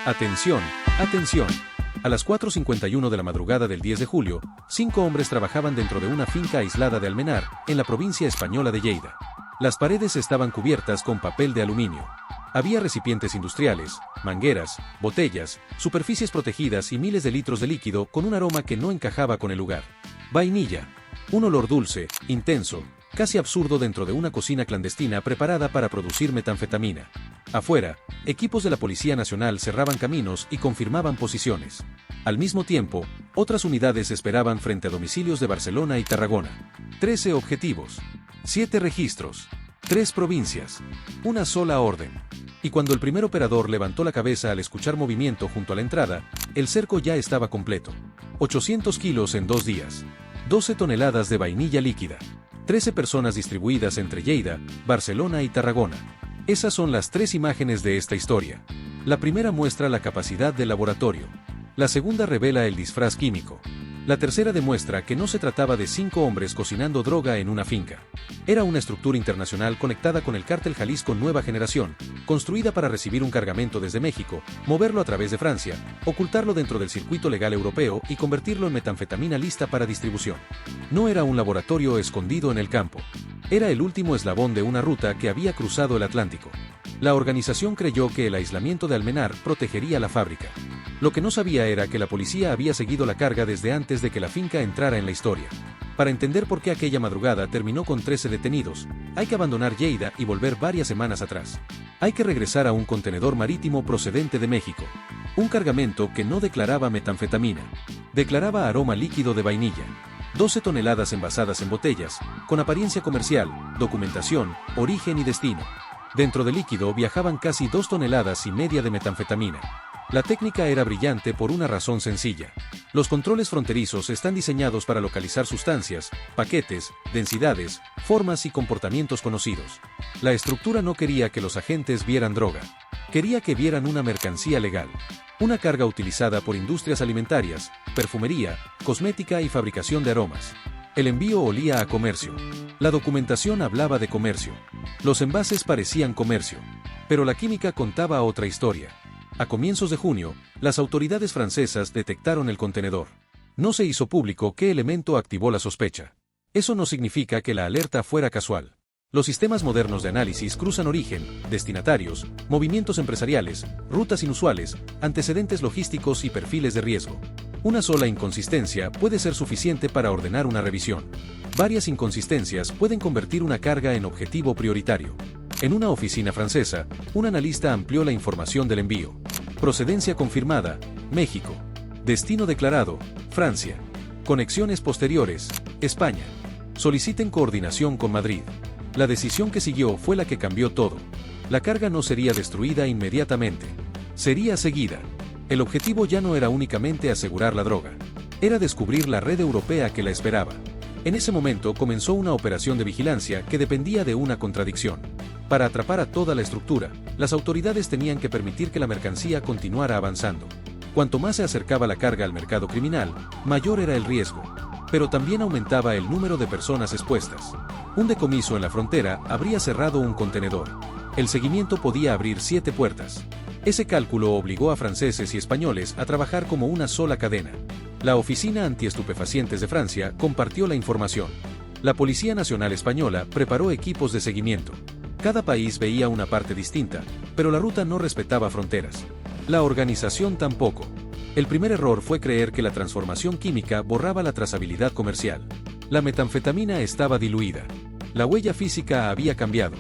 Atención, atención. A las 4:51 de la madrugada del 10 de julio, 5 hombres trabajaban dentro de una finca aislada de Almenar, en la provincia española de Lleida. Las paredes estaban cubiertas con papel de aluminio. Había recipientes industriales, mangueras, botellas, superficies protegidas y miles de litros de líquido con un aroma que no encajaba con el lugar. Vainilla. Un olor dulce, intenso, casi absurdo dentro de una cocina clandestina preparada para producir metanfetamina. Afuera, equipos de la Policía Nacional cerraban caminos y confirmaban posiciones. Al mismo tiempo, otras unidades esperaban frente a domicilios de Barcelona y Tarragona. 13 objetivos. 7 registros. 3 provincias. Una sola orden. Y cuando el primer operador levantó la cabeza al escuchar movimiento junto a la entrada, el cerco ya estaba completo. 800 kilos en 2 días. 12 toneladas de vainilla líquida. 13 personas distribuidas entre Lleida, Barcelona y Tarragona. Esas son las 3 imágenes de esta historia. La primera muestra la capacidad del laboratorio. La segunda revela el disfraz químico. La tercera demuestra que no se trataba de 5 hombres cocinando droga en una finca. Era una estructura internacional conectada con el cártel Jalisco Nueva Generación, construida para recibir un cargamento desde México, moverlo a través de Francia, ocultarlo dentro del circuito legal europeo y convertirlo en metanfetamina lista para distribución. No era un laboratorio escondido en el campo. Era el último eslabón de una ruta que había cruzado el Atlántico. La organización creyó que el aislamiento de Almenar protegería la fábrica. Lo que no sabía era que la policía había seguido la carga desde antes de que la finca entrara en la historia. Para entender por qué aquella madrugada terminó con 13 detenidos, hay que abandonar Lleida y volver varias semanas atrás. Hay que regresar a un contenedor marítimo procedente de México. Un cargamento que no declaraba metanfetamina. Declaraba aroma líquido de vainilla. 12 toneladas envasadas en botellas, con apariencia comercial, documentación, origen y destino. Dentro del líquido viajaban casi 2,5 toneladas de metanfetamina. La técnica era brillante por una razón sencilla. Los controles fronterizos están diseñados para localizar sustancias, paquetes, densidades, formas y comportamientos conocidos. La estructura no quería que los agentes vieran droga. Quería que vieran una mercancía legal. Una carga utilizada por industrias alimentarias, perfumería, cosmética y fabricación de aromas. El envío olía a comercio. La documentación hablaba de comercio. Los envases parecían comercio. Pero la química contaba otra historia. A comienzos de junio, las autoridades francesas detectaron el contenedor. No se hizo público qué elemento activó la sospecha. Eso no significa que la alerta fuera casual. Los sistemas modernos de análisis cruzan origen, destinatarios, movimientos empresariales, rutas inusuales, antecedentes logísticos y perfiles de riesgo. Una sola inconsistencia puede ser suficiente para ordenar una revisión. Varias inconsistencias pueden convertir una carga en objetivo prioritario. En una oficina francesa, un analista amplió la información del envío. Procedencia confirmada, México. Destino declarado, Francia. Conexiones posteriores, España. Soliciten coordinación con Madrid. La decisión que siguió fue la que cambió todo. La carga no sería destruida inmediatamente. Sería seguida. El objetivo ya no era únicamente asegurar la droga. Era descubrir la red europea que la esperaba. En ese momento comenzó una operación de vigilancia que dependía de una contradicción. Para atrapar a toda la estructura, las autoridades tenían que permitir que la mercancía continuara avanzando. Cuanto más se acercaba la carga al mercado criminal, mayor era el riesgo. Pero también aumentaba el número de personas expuestas. Un decomiso en la frontera habría cerrado un contenedor. El seguimiento podía abrir 7 puertas. Ese cálculo obligó a franceses y españoles a trabajar como una sola cadena. La Oficina Antiestupefacientes de Francia compartió la información. La Policía Nacional Española preparó equipos de seguimiento. Cada país veía una parte distinta, pero la ruta no respetaba fronteras. La organización tampoco. El primer error fue creer que la transformación química borraba la trazabilidad comercial. La metanfetamina estaba diluida. La huella física había cambiado.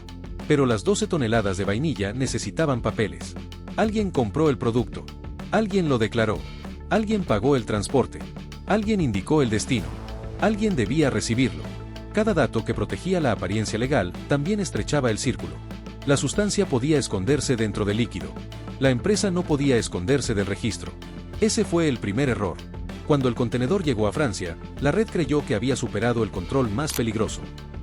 Pero las 12 toneladas de vainilla necesitaban papeles. Alguien compró el producto. Alguien lo declaró. Alguien pagó el transporte. Alguien indicó el destino. Alguien debía recibirlo. Cada dato que protegía la apariencia legal también estrechaba el círculo. La sustancia podía esconderse dentro del líquido. La empresa no podía esconderse del registro. Ese fue el primer error. Cuando el contenedor llegó a Francia, la red creyó que había superado el control más peligroso.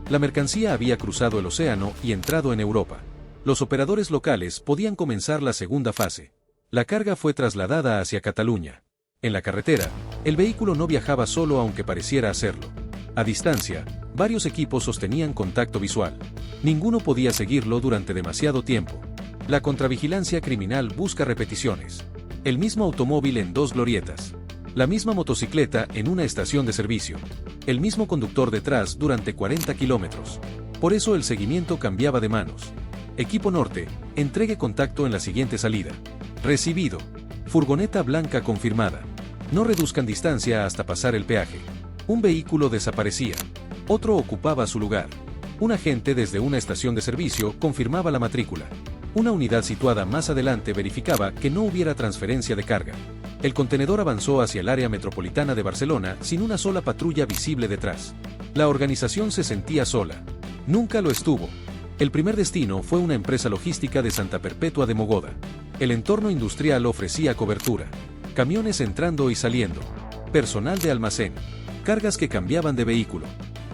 La mercancía había cruzado el océano y entrado en Europa. Los operadores locales podían comenzar la segunda fase. La carga fue trasladada hacia Cataluña. En la carretera, el vehículo no viajaba solo aunque pareciera hacerlo. A distancia, varios equipos sostenían contacto visual. Ninguno podía seguirlo durante demasiado tiempo. La contravigilancia criminal busca repeticiones. El mismo automóvil en dos glorietas. La misma motocicleta en una estación de servicio. El mismo conductor detrás durante 40 kilómetros. Por eso el seguimiento cambiaba de manos. Equipo Norte, entregue contacto en la siguiente salida. Recibido. Furgoneta blanca confirmada. No reduzcan distancia hasta pasar el peaje. Un vehículo desaparecía. Otro ocupaba su lugar. Un agente desde una estación de servicio confirmaba la matrícula. Una unidad situada más adelante verificaba que no hubiera transferencia de carga. El contenedor avanzó hacia el área metropolitana de Barcelona sin una sola patrulla visible detrás. La organización se sentía sola. Nunca lo estuvo. El primer destino fue una empresa logística de Santa Perpetua de Mogoda. El entorno industrial ofrecía cobertura. Camiones entrando y saliendo. Personal de almacén. Cargas que cambiaban de vehículo.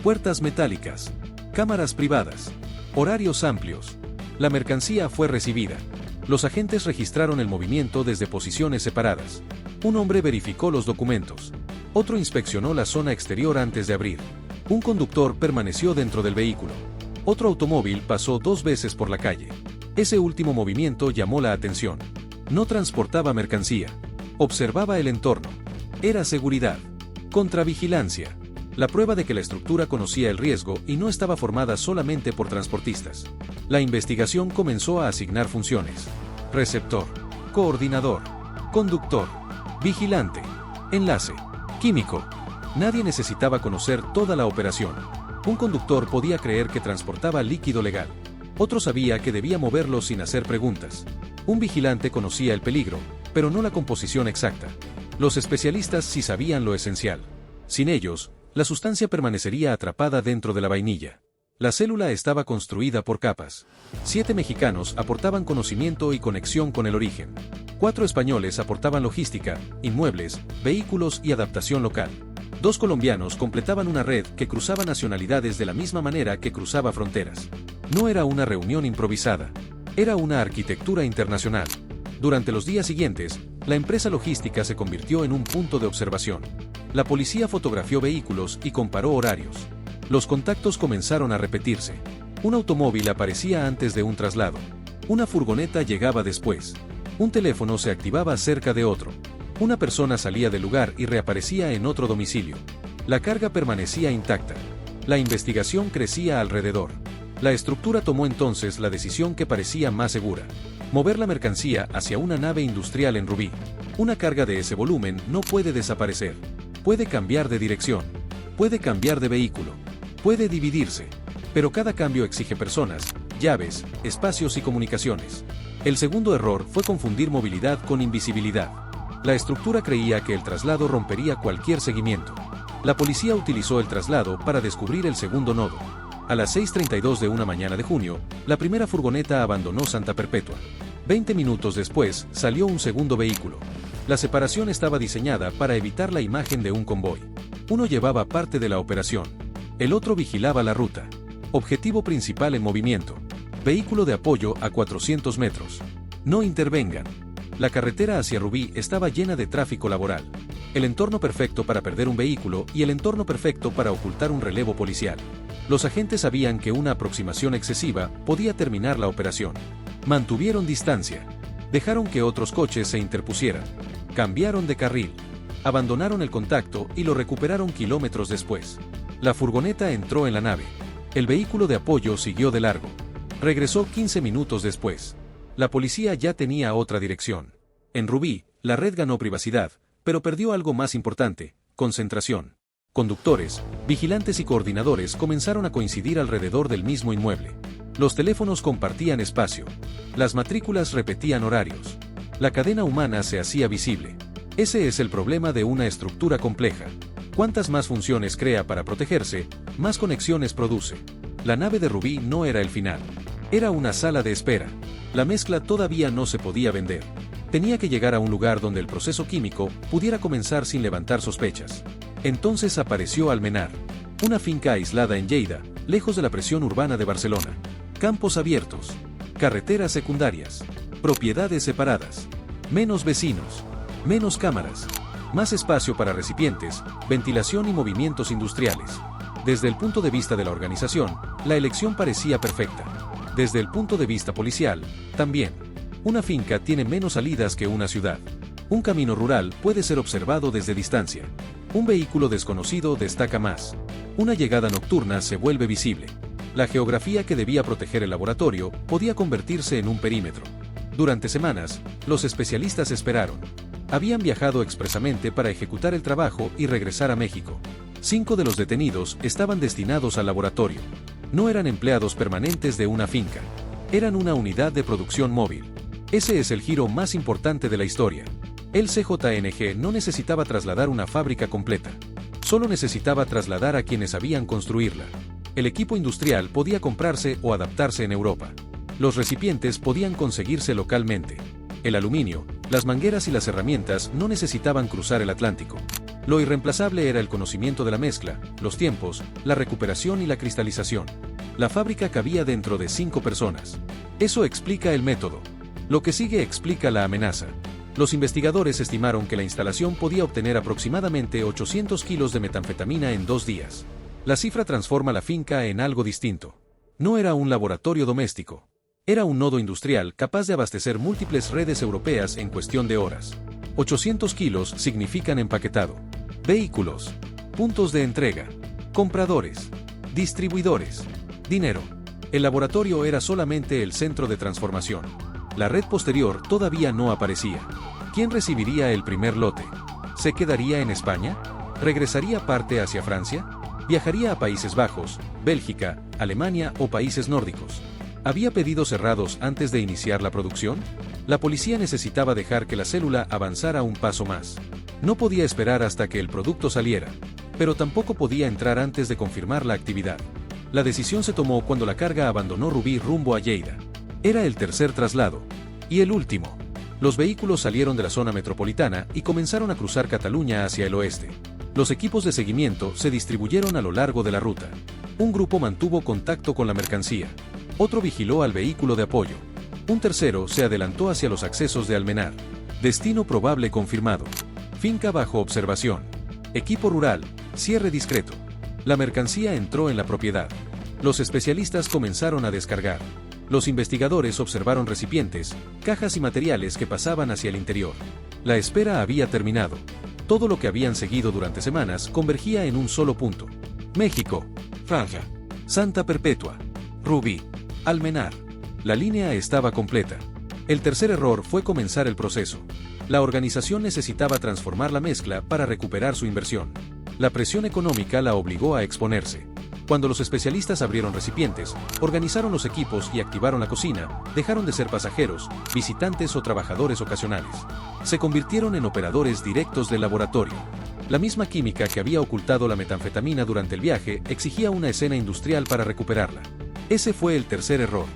Puertas metálicas. Cámaras privadas. Horarios amplios. La mercancía fue recibida. Los agentes registraron el movimiento desde posiciones separadas. Un hombre verificó los documentos. Otro inspeccionó la zona exterior antes de abrir. Un conductor permaneció dentro del vehículo. Otro automóvil pasó 2 veces por la calle. Ese último movimiento llamó la atención. No transportaba mercancía. Observaba el entorno. Era seguridad. Contravigilancia. La prueba de que la estructura conocía el riesgo y no estaba formada solamente por transportistas. La investigación comenzó a asignar funciones. Receptor. Coordinador. Conductor. Vigilante. Enlace. Químico. Nadie necesitaba conocer toda la operación. Un conductor podía creer que transportaba líquido legal. Otro sabía que debía moverlo sin hacer preguntas. Un vigilante conocía el peligro, pero no la composición exacta. Los especialistas sí sabían lo esencial. Sin ellos, la sustancia permanecería atrapada dentro de la vainilla. La célula estaba construida por capas. 7 mexicanos aportaban conocimiento y conexión con el origen. 4 españoles aportaban logística, inmuebles, vehículos y adaptación local. 2 colombianos completaban una red que cruzaba nacionalidades de la misma manera que cruzaba fronteras. No era una reunión improvisada. Era una arquitectura internacional. Durante los días siguientes, la empresa logística se convirtió en un punto de observación. La policía fotografió vehículos y comparó horarios. Los contactos comenzaron a repetirse. Un automóvil aparecía antes de un traslado. Una furgoneta llegaba después. Un teléfono se activaba cerca de otro. Una persona salía del lugar y reaparecía en otro domicilio. La carga permanecía intacta. La investigación crecía alrededor. La estructura tomó entonces la decisión que parecía más segura. Mover la mercancía hacia una nave industrial en Rubí. Una carga de ese volumen no puede desaparecer. Puede cambiar de dirección. Puede cambiar de vehículo. Puede dividirse. Pero cada cambio exige personas, llaves, espacios y comunicaciones. El segundo error fue confundir movilidad con invisibilidad. La estructura creía que el traslado rompería cualquier seguimiento. La policía utilizó el traslado para descubrir el segundo nodo. A las 6:32 de una mañana de junio, la primera furgoneta abandonó Santa Perpetua. 20 minutos después, salió un segundo vehículo. La separación estaba diseñada para evitar la imagen de un convoy. Uno llevaba parte de la operación. El otro vigilaba la ruta. Objetivo principal en movimiento. Vehículo de apoyo a 400 metros. No intervengan. La carretera hacia Rubí estaba llena de tráfico laboral. El entorno perfecto para perder un vehículo y el entorno perfecto para ocultar un relevo policial. Los agentes sabían que una aproximación excesiva podía terminar la operación. Mantuvieron distancia. Dejaron que otros coches se interpusieran. Cambiaron de carril. Abandonaron el contacto y lo recuperaron kilómetros después. La furgoneta entró en la nave. El vehículo de apoyo siguió de largo. Regresó 15 minutos después. La policía ya tenía otra dirección. En Rubí, la red ganó privacidad, pero perdió algo más importante: concentración. Conductores, vigilantes y coordinadores comenzaron a coincidir alrededor del mismo inmueble. Los teléfonos compartían espacio. Las matrículas repetían horarios. La cadena humana se hacía visible. Ese es el problema de una estructura compleja. Cuantas más funciones crea para protegerse, más conexiones produce. La nave de Rubí no era el final. Era una sala de espera. La mezcla todavía no se podía vender. Tenía que llegar a un lugar donde el proceso químico pudiera comenzar sin levantar sospechas. Entonces apareció Almenar. Una finca aislada en Lleida, lejos de la presión urbana de Barcelona. Campos abiertos. Carreteras secundarias. Propiedades separadas. Menos vecinos. Menos cámaras. Más espacio para recipientes, ventilación y movimientos industriales. Desde el punto de vista de la organización, la elección parecía perfecta. Desde el punto de vista policial, también. Una finca tiene menos salidas que una ciudad. Un camino rural puede ser observado desde distancia. Un vehículo desconocido destaca más. Una llegada nocturna se vuelve visible. La geografía que debía proteger el laboratorio podía convertirse en un perímetro. Durante semanas, los especialistas esperaron. Habían viajado expresamente para ejecutar el trabajo y regresar a México. 5 de los detenidos estaban destinados al laboratorio. No eran empleados permanentes de una finca. Eran una unidad de producción móvil. Ese es el giro más importante de la historia. El CJNG no necesitaba trasladar una fábrica completa. Solo necesitaba trasladar a quienes sabían construirla. El equipo industrial podía comprarse o adaptarse en Europa. Los recipientes podían conseguirse localmente. El aluminio, las mangueras y las herramientas no necesitaban cruzar el Atlántico. Lo irreemplazable era el conocimiento de la mezcla, los tiempos, la recuperación y la cristalización. La fábrica cabía dentro de 5 personas. Eso explica el método. Lo que sigue explica la amenaza. Los investigadores estimaron que la instalación podía obtener aproximadamente 800 kilos de metanfetamina en 2 días. La cifra transforma la finca en algo distinto. No era un laboratorio doméstico. Era un nodo industrial capaz de abastecer múltiples redes europeas en cuestión de horas. 800 kilos significan empaquetado. Vehículos. Puntos de entrega. Compradores. Distribuidores. Dinero. El laboratorio era solamente el centro de transformación. La red posterior todavía no aparecía. ¿Quién recibiría el primer lote? ¿Se quedaría en España? ¿Regresaría parte hacia Francia? ¿Viajaría a Países Bajos, Bélgica, Alemania o países nórdicos? ¿Había pedidos cerrados antes de iniciar la producción? La policía necesitaba dejar que la célula avanzara un paso más. No podía esperar hasta que el producto saliera, pero tampoco podía entrar antes de confirmar la actividad. La decisión se tomó cuando la carga abandonó Rubí rumbo a Lleida. Era el tercer traslado. Y el último. Los vehículos salieron de la zona metropolitana y comenzaron a cruzar Cataluña hacia el oeste. Los equipos de seguimiento se distribuyeron a lo largo de la ruta. Un grupo mantuvo contacto con la mercancía. Otro vigiló al vehículo de apoyo. Un tercero se adelantó hacia los accesos de Almenar. Destino probable confirmado. Finca bajo observación. Equipo rural, cierre discreto. La mercancía entró en la propiedad. Los especialistas comenzaron a descargar. Los investigadores observaron recipientes, cajas y materiales que pasaban hacia el interior. La espera había terminado. Todo lo que habían seguido durante semanas convergía en un solo punto. México, Franja, Santa Perpetua, Rubí, Almenar. La línea estaba completa. El tercer error fue comenzar el proceso. La organización necesitaba transformar la mezcla para recuperar su inversión. La presión económica la obligó a exponerse. Cuando los especialistas abrieron recipientes, organizaron los equipos y activaron la cocina, dejaron de ser pasajeros, visitantes o trabajadores ocasionales. Se convirtieron en operadores directos del laboratorio. La misma química que había ocultado la metanfetamina durante el viaje exigía una escena industrial para recuperarla. Ese fue el tercer error.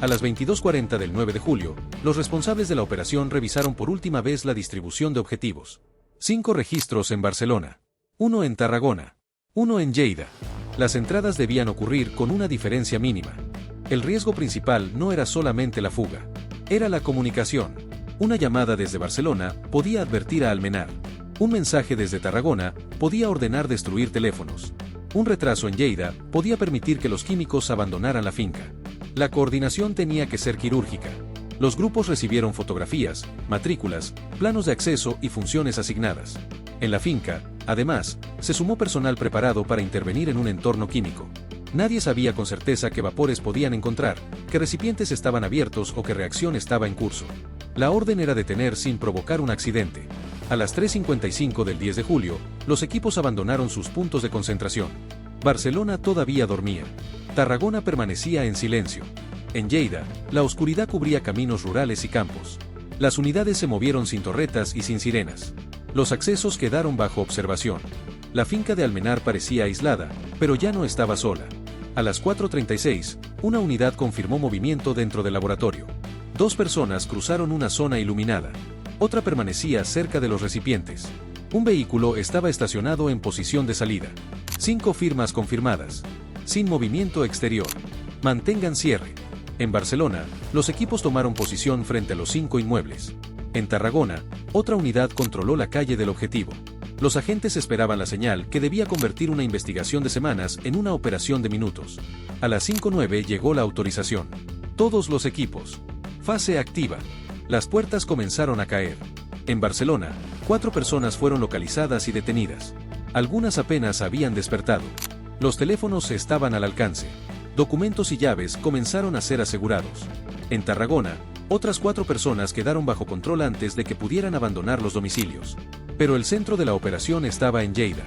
A las 22:40 del 9 de julio, los responsables de la operación revisaron por última vez la distribución de objetivos. 5 registros en Barcelona. 1 en Tarragona. 1 en Lleida. Las entradas debían ocurrir con una diferencia mínima. El riesgo principal no era solamente la fuga. Era la comunicación. Una llamada desde Barcelona podía advertir a Almenar. Un mensaje desde Tarragona podía ordenar destruir teléfonos. Un retraso en Lleida podía permitir que los químicos abandonaran la finca. La coordinación tenía que ser quirúrgica. Los grupos recibieron fotografías, matrículas, planos de acceso y funciones asignadas. En la finca, además, se sumó personal preparado para intervenir en un entorno químico. Nadie sabía con certeza qué vapores podían encontrar, qué recipientes estaban abiertos o qué reacción estaba en curso. La orden era detener sin provocar un accidente. A las 3:55 del 10 de julio, los equipos abandonaron sus puntos de concentración. Barcelona todavía dormía. Tarragona permanecía en silencio. En Lleida, la oscuridad cubría caminos rurales y campos. Las unidades se movieron sin torretas y sin sirenas. Los accesos quedaron bajo observación. La finca de Almenar parecía aislada, pero ya no estaba sola. A las 4:36, una unidad confirmó movimiento dentro del laboratorio. 2 personas cruzaron una zona iluminada. Otra permanecía cerca de los recipientes. Un vehículo estaba estacionado en posición de salida. 5 firmas confirmadas. Sin movimiento exterior. Mantengan cierre. En Barcelona, los equipos tomaron posición frente a los 5 inmuebles. En Tarragona, otra unidad controló la calle del objetivo. Los agentes esperaban la señal que debía convertir una investigación de semanas en una operación de minutos. A las 5:09 llegó la autorización. Todos los equipos. Fase activa. Las puertas comenzaron a caer. En Barcelona, 4 personas fueron localizadas y detenidas. Algunas apenas habían despertado. Los teléfonos estaban al alcance. Documentos y llaves comenzaron a ser asegurados. En Tarragona, otras 4 personas quedaron bajo control antes de que pudieran abandonar los domicilios. Pero el centro de la operación estaba en Lleida.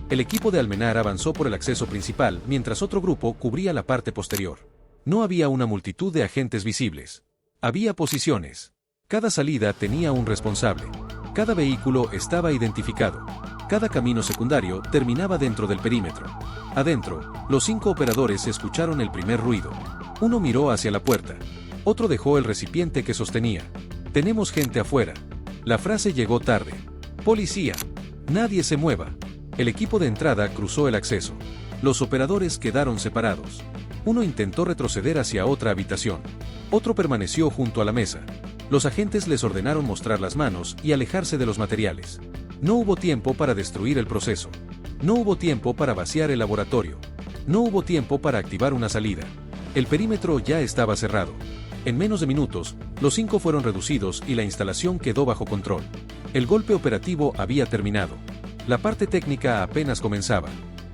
El equipo de Almenar avanzó por el acceso principal mientras otro grupo cubría la parte posterior. No había una multitud de agentes visibles. Había posiciones. Cada salida tenía un responsable. Cada vehículo estaba identificado. Cada camino secundario terminaba dentro del perímetro. Adentro, los 5 operadores escucharon el primer ruido. Uno miró hacia la puerta. Otro dejó el recipiente que sostenía. Tenemos gente afuera. La frase llegó tarde. Policía. Nadie se mueva. El equipo de entrada cruzó el acceso. Los operadores quedaron separados. Uno intentó retroceder hacia otra habitación. Otro permaneció junto a la mesa. Los agentes les ordenaron mostrar las manos y alejarse de los materiales. No hubo tiempo para destruir el proceso. No hubo tiempo para vaciar el laboratorio. No hubo tiempo para activar una salida. El perímetro ya estaba cerrado. En menos de minutos, los 5 fueron reducidos y la instalación quedó bajo control. El golpe operativo había terminado. La parte técnica apenas comenzaba.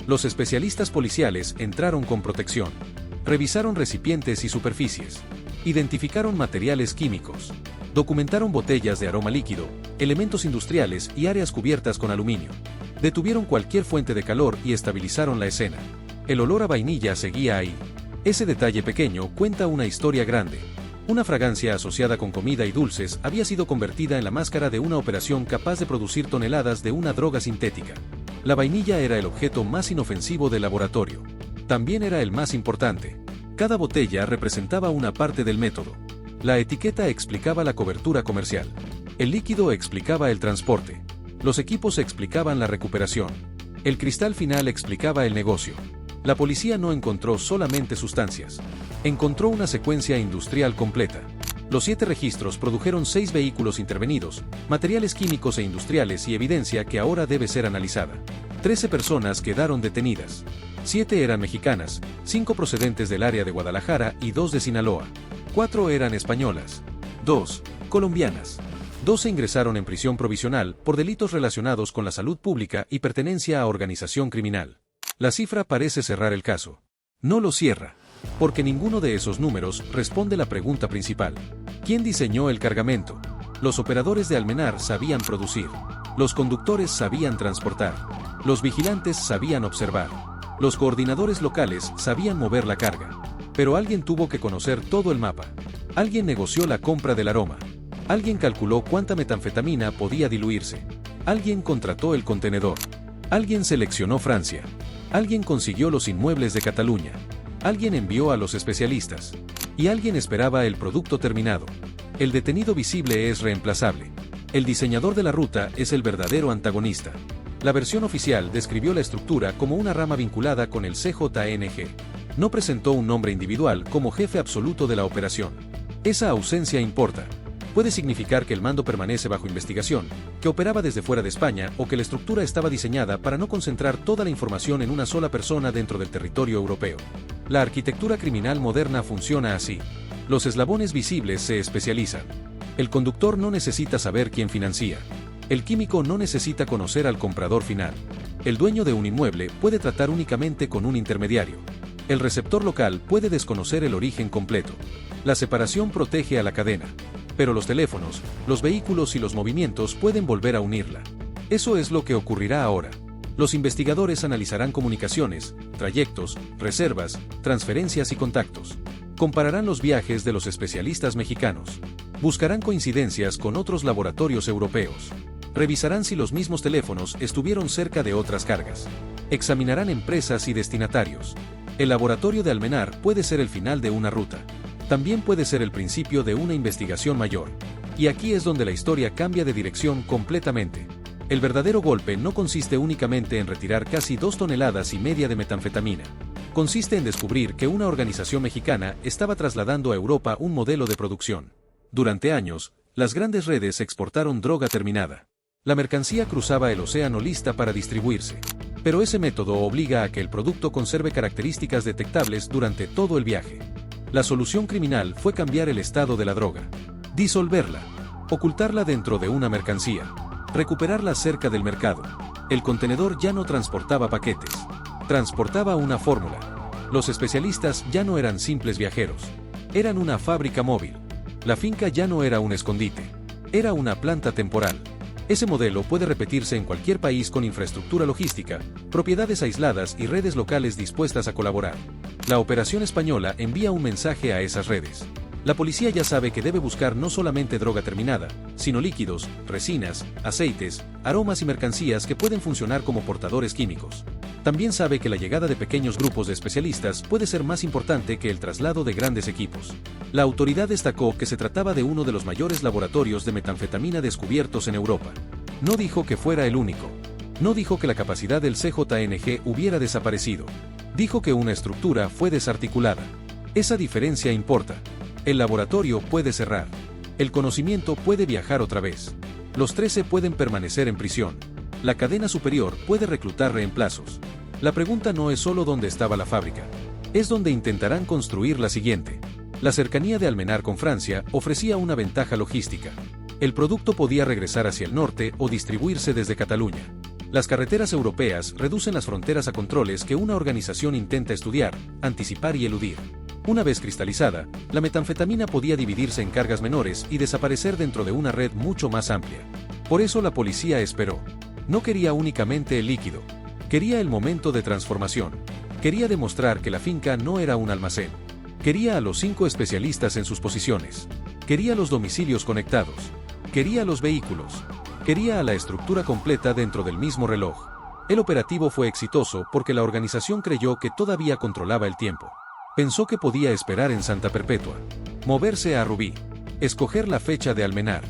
Los especialistas policiales entraron con protección. Revisaron recipientes y superficies. Identificaron materiales químicos. Documentaron botellas de aroma líquido, elementos industriales y áreas cubiertas con aluminio. Detuvieron cualquier fuente de calor y estabilizaron la escena. El olor a vainilla seguía ahí. Ese detalle pequeño cuenta una historia grande. Una fragancia asociada con comida y dulces había sido convertida en la máscara de una operación capaz de producir toneladas de una droga sintética. La vainilla era el objeto más inofensivo del laboratorio. También era el más importante. Cada botella representaba una parte del método. La etiqueta explicaba la cobertura comercial. El líquido explicaba el transporte. Los equipos explicaban la recuperación. El cristal final explicaba el negocio. La policía no encontró solamente sustancias. Encontró una secuencia industrial completa. Los 7 registros produjeron 6 vehículos intervenidos, materiales químicos e industriales y evidencia que ahora debe ser analizada. 13 personas quedaron detenidas. 7 eran mexicanas, 5 procedentes del área de Guadalajara y 2 de Sinaloa. 4 eran españolas. 2 colombianas. 12 ingresaron en prisión provisional por delitos relacionados con la salud pública y pertenencia a organización criminal. La cifra parece cerrar el caso. No lo cierra, porque ninguno de esos números responde la pregunta principal. ¿Quién diseñó el cargamento? Los operadores de Almenar sabían producir. Los conductores sabían transportar. Los vigilantes sabían observar. Los coordinadores locales sabían mover la carga. Pero alguien tuvo que conocer todo el mapa. Alguien negoció la compra del aroma. Alguien calculó cuánta metanfetamina podía diluirse. Alguien contrató el contenedor. Alguien seleccionó Francia. Alguien consiguió los inmuebles de Cataluña. Alguien envió a los especialistas. Y alguien esperaba el producto terminado. El detenido visible es reemplazable. El diseñador de la ruta es el verdadero antagonista. La versión oficial describió la estructura como una rama vinculada con el CJNG. No presentó un nombre individual como jefe absoluto de la operación. Esa ausencia importa. Puede significar que el mando permanece bajo investigación, que operaba desde fuera de España o que la estructura estaba diseñada para no concentrar toda la información en una sola persona dentro del territorio europeo. La arquitectura criminal moderna funciona así. Los eslabones visibles se especializan. El conductor no necesita saber quién financia. El químico no necesita conocer al comprador final. El dueño de un inmueble puede tratar únicamente con un intermediario. El receptor local puede desconocer el origen completo. La separación protege a la cadena. Pero los teléfonos, los vehículos y los movimientos pueden volver a unirla. Eso es lo que ocurrirá ahora. Los investigadores analizarán comunicaciones, trayectos, reservas, transferencias y contactos. Compararán los viajes de los especialistas mexicanos. Buscarán coincidencias con otros laboratorios europeos. Revisarán si los mismos teléfonos estuvieron cerca de otras cargas. Examinarán empresas y destinatarios. El laboratorio de Almenar puede ser el final de una ruta. También puede ser el principio de una investigación mayor. Y aquí es donde la historia cambia de dirección completamente. El verdadero golpe no consiste únicamente en retirar casi 2,5 toneladas de metanfetamina. Consiste en descubrir que una organización mexicana estaba trasladando a Europa un modelo de producción. Durante años, las grandes redes exportaron droga terminada. La mercancía cruzaba el océano lista para distribuirse. Pero ese método obliga a que el producto conserve características detectables durante todo el viaje. La solución criminal fue cambiar el estado de la droga. Disolverla. Ocultarla dentro de una mercancía. Recuperarla cerca del mercado. El contenedor ya no transportaba paquetes. Transportaba una fórmula. Los especialistas ya no eran simples viajeros. Eran una fábrica móvil. La finca ya no era un escondite. Era una planta temporal. Ese modelo puede repetirse en cualquier país con infraestructura logística, propiedades aisladas y redes locales dispuestas a colaborar. La operación española envía un mensaje a esas redes. La policía ya sabe que debe buscar no solamente droga terminada, sino líquidos, resinas, aceites, aromas y mercancías que pueden funcionar como portadores químicos. También sabe que la llegada de pequeños grupos de especialistas puede ser más importante que el traslado de grandes equipos. La autoridad destacó que se trataba de uno de los mayores laboratorios de metanfetamina descubiertos en Europa. No dijo que fuera el único. No dijo que la capacidad del CJNG hubiera desaparecido. Dijo que una estructura fue desarticulada. Esa diferencia importa. El laboratorio puede cerrar. El conocimiento puede viajar otra vez. Los 13 pueden permanecer en prisión. La cadena superior puede reclutar reemplazos. La pregunta no es solo dónde estaba la fábrica. Es donde intentarán construir la siguiente. La cercanía de Almenar con Francia ofrecía una ventaja logística. El producto podía regresar hacia el norte o distribuirse desde Cataluña. Las carreteras europeas reducen las fronteras a controles que una organización intenta estudiar, anticipar y eludir. Una vez cristalizada, la metanfetamina podía dividirse en cargas menores y desaparecer dentro de una red mucho más amplia. Por eso la policía esperó. No quería únicamente el líquido. Quería el momento de transformación. Quería demostrar que la finca no era un almacén. Quería a los 5 especialistas en sus posiciones. Quería los domicilios conectados. Quería los vehículos. Quería a la estructura completa dentro del mismo reloj. El operativo fue exitoso porque la organización creyó que todavía controlaba el tiempo. Pensó que podía esperar en Santa Perpetua. Moverse a Rubí. Escoger la fecha de Almenar.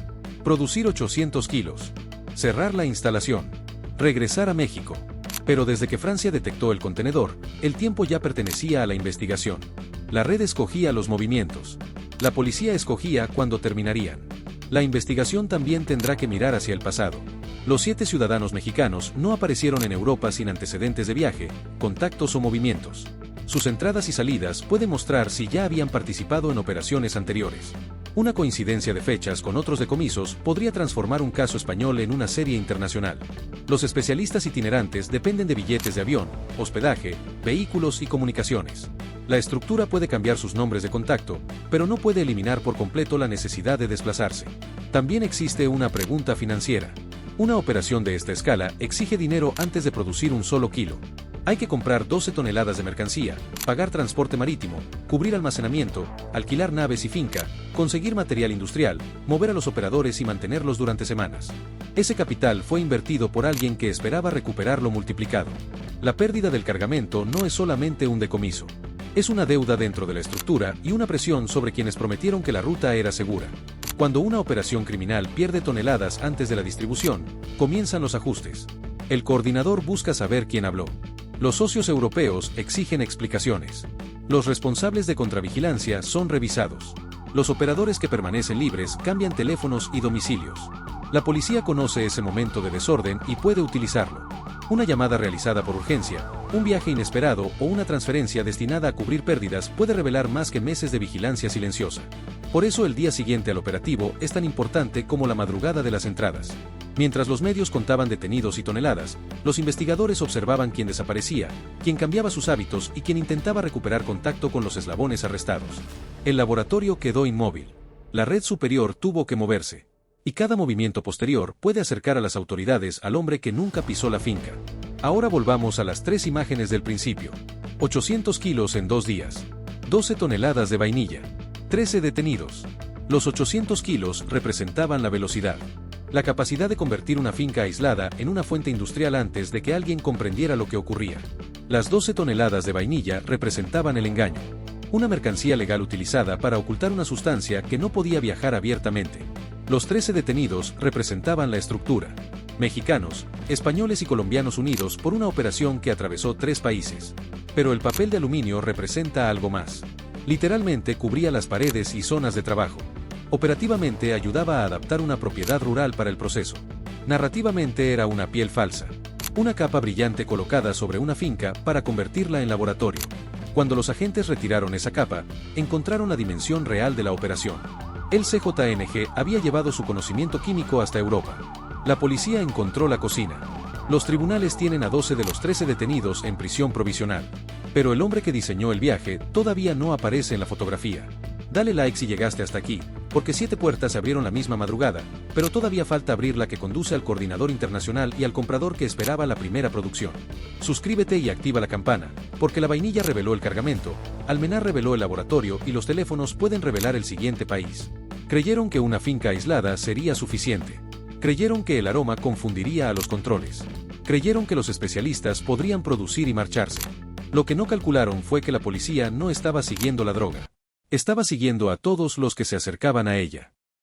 Producir 800 kilos. Cerrar la instalación. Regresar a México. Pero desde que Francia detectó el contenedor, el tiempo ya pertenecía a la investigación. La red escogía los movimientos. La policía escogía cuándo terminarían. La investigación también tendrá que mirar hacia el pasado. Los 7 ciudadanos mexicanos no aparecieron en Europa sin antecedentes de viaje, contactos o movimientos. Sus entradas y salidas pueden mostrar si ya habían participado en operaciones anteriores. Una coincidencia de fechas con otros decomisos podría transformar un caso español en una serie internacional. Los especialistas itinerantes dependen de billetes de avión, hospedaje, vehículos y comunicaciones. La estructura puede cambiar sus nombres de contacto, pero no puede eliminar por completo la necesidad de desplazarse. También existe una pregunta financiera. Una operación de esta escala exige dinero antes de producir un solo kilo. Hay que comprar 12 toneladas de mercancía, pagar transporte marítimo, cubrir almacenamiento, alquilar naves y finca, conseguir material industrial, mover a los operadores y mantenerlos durante semanas. Ese capital fue invertido por alguien que esperaba recuperarlo multiplicado. La pérdida del cargamento no es solamente un decomiso. Es una deuda dentro de la estructura y una presión sobre quienes prometieron que la ruta era segura. Cuando una operación criminal pierde toneladas antes de la distribución, comienzan los ajustes. El coordinador busca saber quién habló. Los socios europeos exigen explicaciones. Los responsables de contravigilancia son revisados. Los operadores que permanecen libres cambian teléfonos y domicilios. La policía conoce ese momento de desorden y puede utilizarlo. Una llamada realizada por urgencia, un viaje inesperado o una transferencia destinada a cubrir pérdidas puede revelar más que meses de vigilancia silenciosa. Por eso el día siguiente al operativo es tan importante como la madrugada de las entradas. Mientras los medios contaban detenidos y toneladas, los investigadores observaban quién desaparecía, quién cambiaba sus hábitos y quién intentaba recuperar contacto con los eslabones arrestados. El laboratorio quedó inmóvil. La red superior tuvo que moverse. Y cada movimiento posterior puede acercar a las autoridades al hombre que nunca pisó la finca. Ahora volvamos a las 3 imágenes del principio. 800 kilos en 2 días. 12 toneladas de vainilla. 13 detenidos. Los 800 kilos representaban la velocidad. La capacidad de convertir una finca aislada en una fuente industrial antes de que alguien comprendiera lo que ocurría. Las 12 toneladas de vainilla representaban el engaño. Una mercancía legal utilizada para ocultar una sustancia que no podía viajar abiertamente. Los 13 detenidos representaban la estructura. Mexicanos, españoles y colombianos unidos por una operación que atravesó 3 países. Pero el papel de aluminio representa algo más. Literalmente cubría las paredes y zonas de trabajo. Operativamente ayudaba a adaptar una propiedad rural para el proceso. Narrativamente era una piel falsa. Una capa brillante colocada sobre una finca para convertirla en laboratorio. Cuando los agentes retiraron esa capa, encontraron la dimensión real de la operación. El CJNG había llevado su conocimiento químico hasta Europa. La policía encontró la cocina. Los tribunales tienen a 12 de los 13 detenidos en prisión provisional. Pero el hombre que diseñó el viaje todavía no aparece en la fotografía. Dale like si llegaste hasta aquí, porque 7 puertas se abrieron la misma madrugada, pero todavía falta abrir la que conduce al coordinador internacional y al comprador que esperaba la primera producción. Suscríbete y activa la campana, porque la vainilla reveló el cargamento, Almenar reveló el laboratorio y los teléfonos pueden revelar el siguiente país. Creyeron que una finca aislada sería suficiente. Creyeron que el aroma confundiría a los controles. Creyeron que los especialistas podrían producir y marcharse. Lo que no calcularon fue que la policía no estaba siguiendo la droga. Estaba siguiendo a todos los que se acercaban a ella.